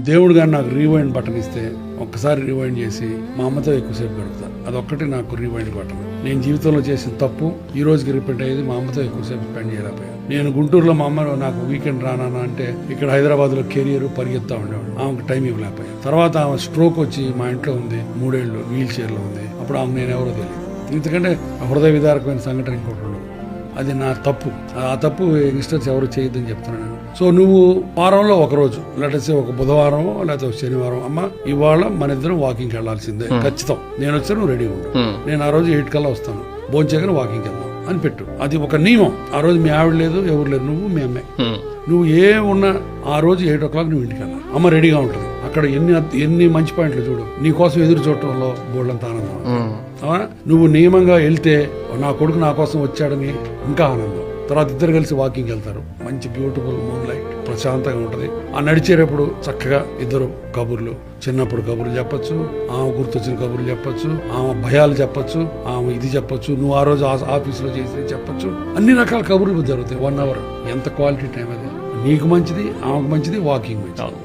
దేవుడు గారు నాకు రీవైండ్ బటన్ ఇస్తే ఒక్కసారి రీవైండ్ చేసి మా అమ్మతో ఎక్కువసేపు గడుపుతా. అదొక్కటి నాకు రీవైండ్ బటన్. నేను జీవితంలో చేసిన తప్పు ఈ రోజుకి రిపీట్ అయ్యేది, మా అమ్మతో ఎక్కువసేపు స్పెండ్ చేయలేకపోయాను. నేను గుంటూరులో మా అమ్మ నాకు వీకెండ్ రానా అంటే ఇక్కడ హైదరాబాద్ లో కెరియర్ పరిగెత్తా ఉండేవాడు. ఆమెకు టైం ఇవ్వలేకపోయాను. తర్వాత ఆమె స్ట్రోక్ వచ్చి మా ఇంట్లో ఉంది, 3 ఏళ్ళు వీల్ చైర్ లో ఉంది. అప్పుడు ఆమె నేను ఎవరో తెలియదు. ఎందుకంటే హృదయ విదారకమైన సంఘటన ఇంకోటి ఉండదు. అది నా తప్పు. ఆ తప్పు యంగ్స్టర్స్ ఎవరు చేయొద్దని చెప్తున్నాను. సో నువ్వు వారంలో ఒక రోజు, లేకపోతే ఒక బుధవారం లేకపోతే ఒక శనివారం, అమ్మ ఇవాళ మన ఇద్దరం వాకింగ్కి వెళ్లాల్సిందే ఖచ్చితం. నేను వచ్చా నువ్వు రెడీగా ఉండు, నేను ఆ రోజు 8 కల్లా వస్తాను, భోంచేయగానే వాకింగ్కి వెళ్దాం అని పెట్టు. అది ఒక నియమం. ఆ రోజు మీ ఆవిడ లేదు, ఎవరు లేరు, నువ్వు మీ అమ్మాయి. నువ్వు ఏ ఉన్నా ఆ రోజు 8 o'clock నువ్వు ఇంటికి వెళ్ళాలి. అమ్మ రెడీగా ఉంటుంది. అక్కడ ఎన్ని మంచి పాయింట్లు చూడు. నీ కోసం ఎదురు చూడటంలో బోల్డంత ఆనందం. నువ్వు నియమంగా వెళ్తే నా కొడుకు నా కోసం వచ్చాడని ఇంకా ఆనందం. తర్వాత ఇద్దరు కలిసి వాకింగ్ వెళ్తారు. మంచి బ్యూటిఫుల్ మూన్ లైట్, ప్రశాంతంగా ఉంటది. ఆ నడిచేటప్పుడు చక్కగా ఇద్దరు కబుర్లు, చిన్నప్పుడు కబుర్లు చెప్పొచ్చు, ఆమె గుర్తొచ్చిన కబుర్లు చెప్పొచ్చు, ఆమె భయాలు చెప్పొచ్చు, ఆమె ఇది చెప్పొచ్చు, నువ్వు ఆ రోజు ఆఫీసులో చేసి చెప్పొచ్చు. అన్ని రకాల కబుర్లు జరుగుతాయి. 1 hour. ఎంత క్వాలిటీ టైం అది. నీకు మంచిది, ఆమెకు మంచిది, వాకింగ్ మంచిది.